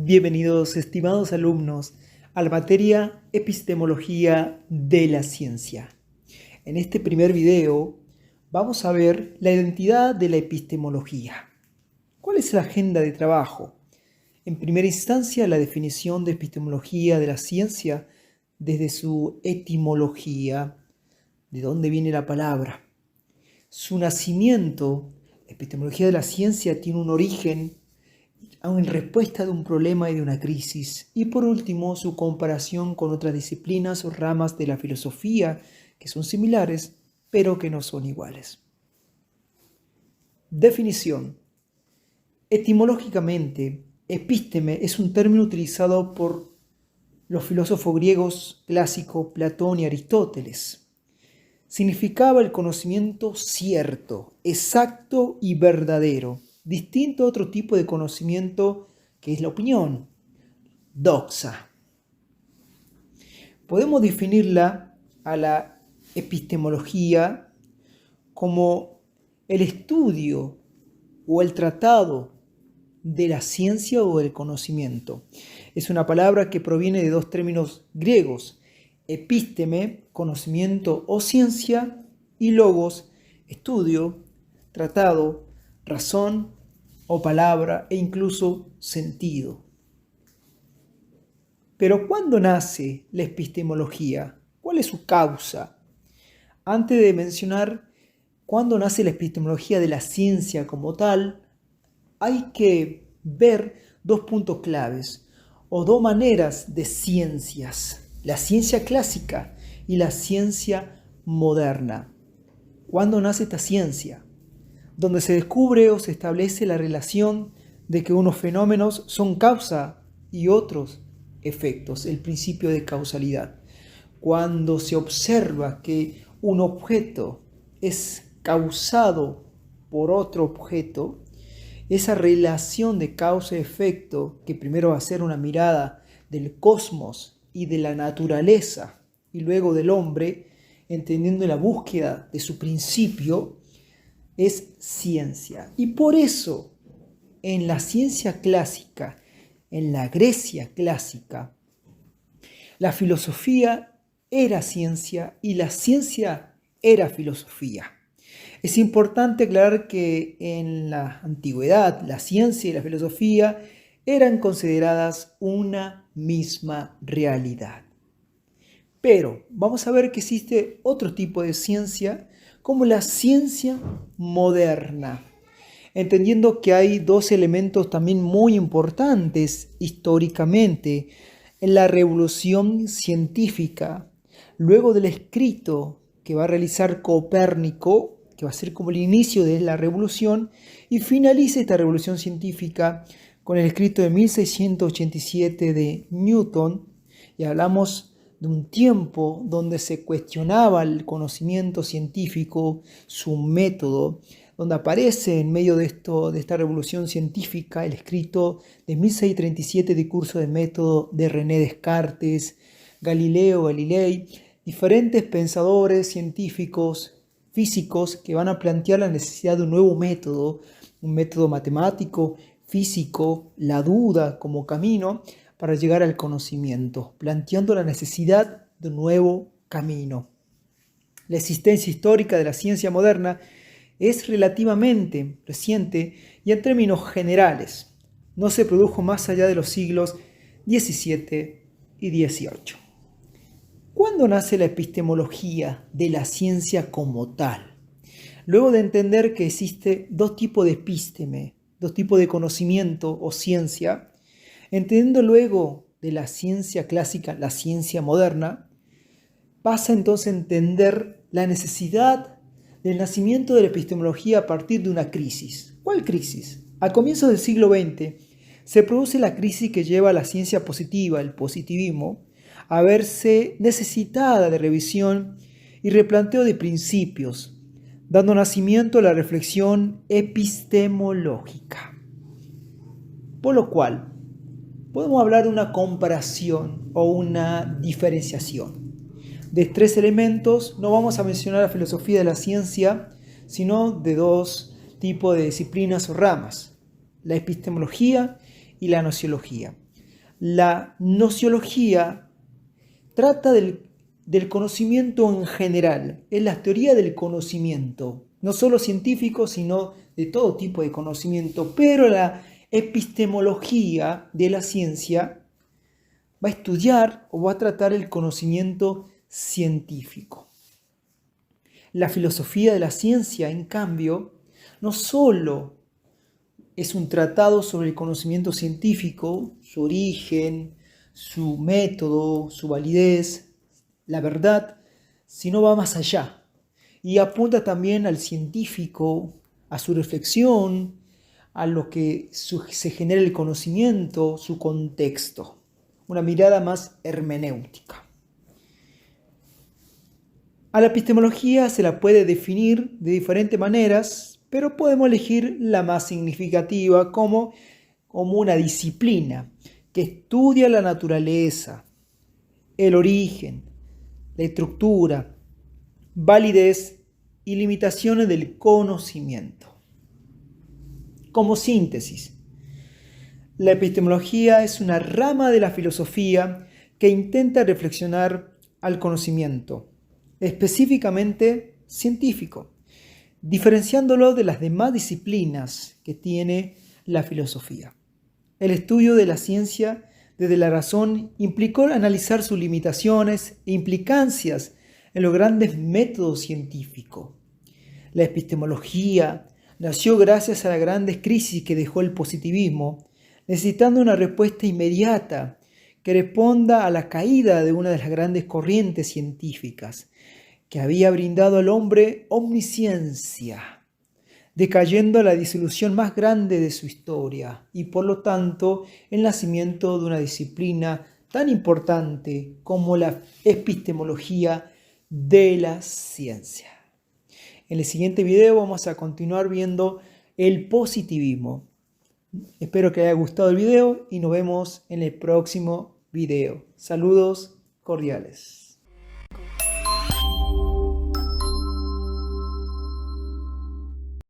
Bienvenidos, estimados alumnos, a la materia Epistemología de la Ciencia. En este primer video vamos a ver la identidad de la epistemología. ¿Cuál es la agenda de trabajo? En primera instancia, la definición de epistemología de la ciencia desde su etimología, de dónde viene la palabra. Su nacimiento, la epistemología de la ciencia tiene un origen en respuesta de un problema y de una crisis. Y por último, su comparación con otras disciplinas o ramas de la filosofía que son similares, pero que no son iguales. Definición. Etimológicamente, epísteme es un término utilizado por los filósofos griegos clásicos Platón y Aristóteles. Significaba el conocimiento cierto, exacto y verdadero, distinto a otro tipo de conocimiento que es la opinión, doxa. Podemos definirla a la epistemología como el estudio o el tratado de la ciencia o del conocimiento. Es una palabra que proviene de dos términos griegos: epísteme, conocimiento o ciencia, y logos, estudio, tratado, razón o palabra e incluso sentido. Pero ¿cuándo nace la epistemología? ¿Cuál es su causa? Antes de mencionar cuándo nace la epistemología de la ciencia como tal, hay que ver dos puntos claves o dos maneras de ciencias: la ciencia clásica y la ciencia moderna. ¿Cuándo nace esta ciencia? Donde se descubre o se establece la relación de que unos fenómenos son causa y otros efectos, el principio de causalidad. Cuando se observa que un objeto es causado por otro objeto, esa relación de causa-efecto, que primero va a ser una mirada del cosmos y de la naturaleza y luego del hombre, entendiendo la búsqueda de su principio, es ciencia. Y por eso, en la ciencia clásica, en la Grecia clásica, la filosofía era ciencia y la ciencia era filosofía. Es importante aclarar que en la antigüedad la ciencia y la filosofía eran consideradas una misma realidad. Pero vamos a ver que existe otro tipo de ciencia, como la ciencia moderna, entendiendo que hay dos elementos también muy importantes históricamente en la revolución científica. Luego del escrito que va a realizar Copérnico, que va a ser como el inicio de la revolución, y finaliza esta revolución científica con el escrito de 1687 de Newton, y hablamos de un tiempo donde se cuestionaba el conocimiento científico, su método, donde aparece en medio de esta revolución científica el escrito de 1637 de Curso de Método de René Descartes, Galileo Galilei, diferentes pensadores científicos, físicos, que van a plantear la necesidad de un nuevo método, un método matemático, físico, la duda como camino para llegar al conocimiento, planteando la necesidad de un nuevo camino. La existencia histórica de la ciencia moderna es relativamente reciente y en términos generales no se produjo más allá de los siglos XVII y XVIII. ¿Cuándo nace la epistemología de la ciencia como tal? Luego de entender que existe dos tipos de epísteme, dos tipos de conocimiento o ciencia, entendiendo luego de la ciencia clásica, la ciencia moderna, pasa entonces a entender la necesidad del nacimiento de la epistemología a partir de una crisis. ¿Cuál crisis? A comienzos del siglo XX se produce la crisis que lleva a la ciencia positiva, el positivismo, a verse necesitada de revisión y replanteo de principios, dando nacimiento a la reflexión epistemológica. Por lo cual, podemos hablar de una comparación o una diferenciación. De tres elementos no vamos a mencionar la filosofía de la ciencia, sino de dos tipos de disciplinas o ramas: la epistemología y la gnoseología. La nociología trata del conocimiento en general, es la teoría del conocimiento, no solo científico, sino de todo tipo de conocimiento, pero la epistemología de la ciencia va a estudiar o va a tratar el conocimiento científico. La filosofía de la ciencia, en cambio, no solo es un tratado sobre el conocimiento científico, su origen, su método, su validez, la verdad, sino va más allá y apunta también al científico, a su reflexión, a lo que se genera el conocimiento, su contexto, una mirada más hermenéutica. A la epistemología se la puede definir de diferentes maneras, pero podemos elegir la más significativa como una disciplina que estudia la naturaleza, el origen, la estructura, validez y limitaciones del conocimiento. Como síntesis, la epistemología es una rama de la filosofía que intenta reflexionar al conocimiento, específicamente científico, diferenciándolo de las demás disciplinas que tiene la filosofía. El estudio de la ciencia desde la razón implicó analizar sus limitaciones e implicancias en los grandes métodos científicos. La epistemología nació gracias a las grandes crisis que dejó el positivismo, necesitando una respuesta inmediata que responda a la caída de una de las grandes corrientes científicas, que había brindado al hombre omnisciencia, decayendo a la disolución más grande de su historia y por lo tanto el nacimiento de una disciplina tan importante como la epistemología de la ciencia. En el siguiente video vamos a continuar viendo el positivismo. Espero que haya gustado el video y nos vemos en el próximo video. Saludos cordiales.